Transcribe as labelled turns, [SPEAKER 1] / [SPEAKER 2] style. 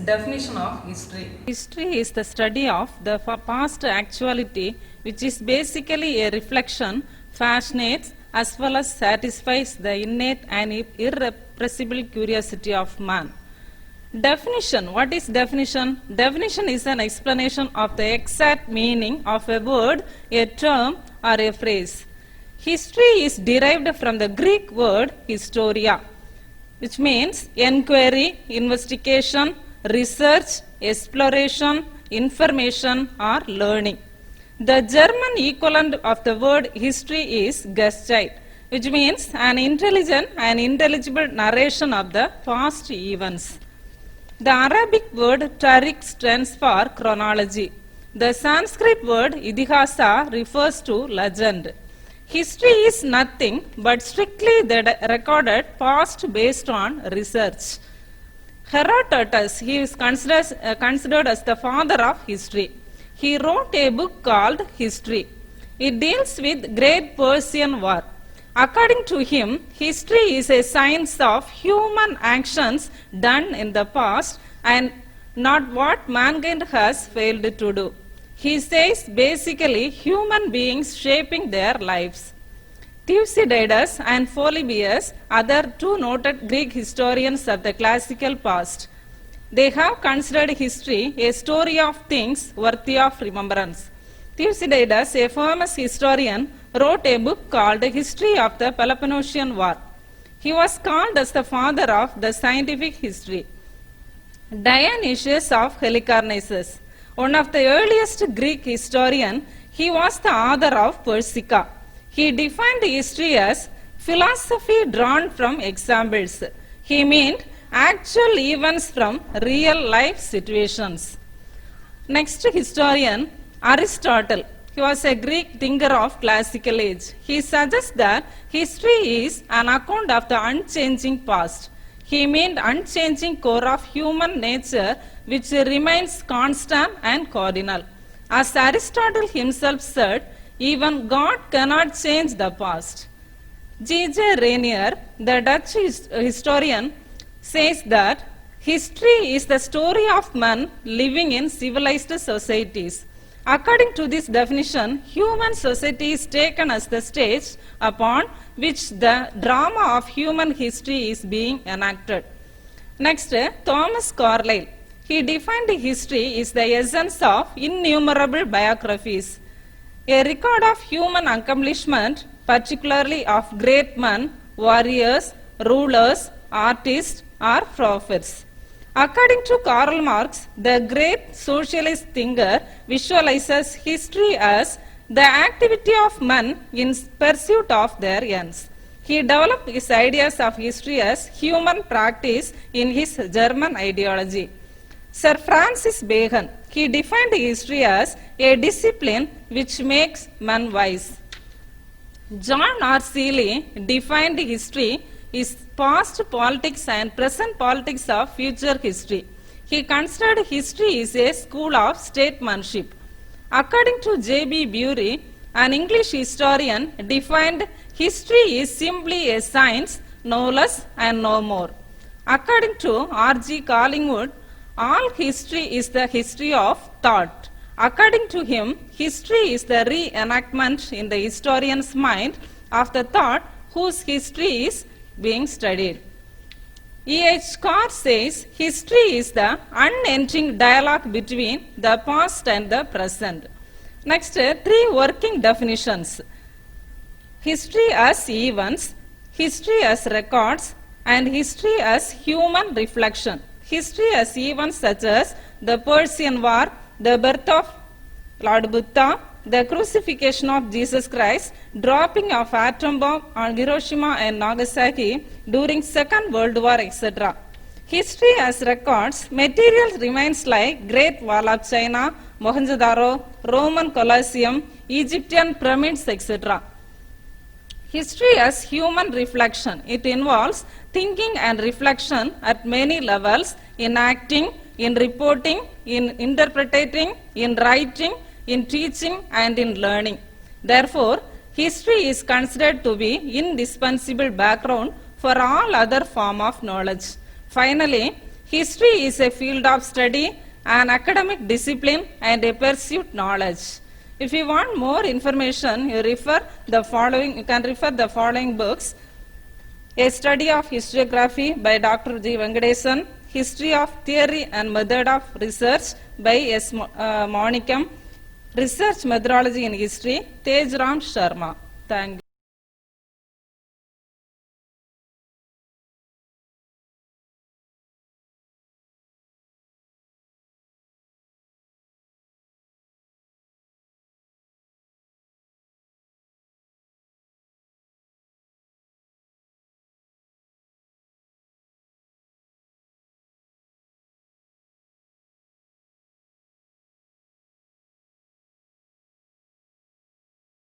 [SPEAKER 1] definition of history?
[SPEAKER 2] History is the study of the past actuality, which is basically a reflection, fascinates as well as satisfies the innate and irrepressible curiosity of man. Definition. What is definition? Definition is an explanation of the exact meaning of a word, a term, or a phrase. History is derived from the Greek word historia, which means inquiry, investigation, research, exploration, information, or learning. The German equivalent of the word history is Geschichte, which means an intelligent and intelligible narration of the past events. The Arabic word tariq stands for chronology. The Sanskrit word idihasa refers to legend. History is nothing but strictly the recorded past based on research. Herodotus, he is considered as the father of history. He wrote a book called History. It deals with Great Persian War. According to him, history is a science of human actions done in the past and not what mankind has failed to do. He says basically human beings shaping their lives. Thucydides and Polybius, other two noted Greek historians of the classical past. They have considered history a story of things worthy of remembrance. Thucydides, a famous historian, wrote a book called History of the Peloponnesian War. He was called as the father of the scientific history. Dionysius of Halicarnassus, one of the earliest Greek historians, he was the author of Persica. He defined history as philosophy drawn from examples. He meant actual events from real life situations. Next historian, Aristotle. He was a Greek thinker of classical age. He suggests that history is an account of the unchanging past. He meant unchanging core of human nature which remains constant and cardinal. As Aristotle himself said, even God cannot change the past. G.J. Renier, the Dutch historian, says that history is the story of men living in civilized societies. According to this definition, human society is taken as the stage upon which the drama of human history is being enacted. Next, Thomas Carlyle. He defined history is the essence of innumerable biographies, a record of human accomplishment, particularly of great men, warriors, rulers, artists, or prophets. According to Karl Marx, the great socialist thinker visualizes history as the activity of men in pursuit of their ends. He developed his ideas of history as human practice in his German ideology. Sir Francis Bacon, he defined history as a discipline which makes men wise. John R. Seeley defined history is past politics and present politics of future history. He considered history is a school of statesmanship. According to J.B. Bury, an English historian defined history is simply a science, no less and no more. According to R.G. Collingwood, all history is the history of thought. According to him, history is the reenactment in the historian's mind of the thought whose history is being studied. E.H. Carr says history is the unending dialogue between the past and the present. Next, three working definitions. History as events, history as records, and history as human reflection. History as events such as the Persian War, the birth of Lord Buddha, the crucifixion of Jesus Christ, dropping of atom bomb on Hiroshima and Nagasaki during Second World War, etc. History as records, material remains like Great Wall of China, Mohenjo-daro, Roman Colosseum, Egyptian pyramids, etc. History as human reflection. It involves thinking and reflection at many levels in acting, in reporting, in interpreting, in writing, in teaching and in learning. Therefore, history is considered to be indispensable background for all other form of knowledge. Finally, History is a field of study, an academic discipline, and a pursuit knowledge. If you want more information, you can refer the following books: A Study of Historiography by Dr. G. Venkatesan, History of Theory and Method of Research by S. Monikam, Research Methodology in History, Tejram Sharma. Thank you.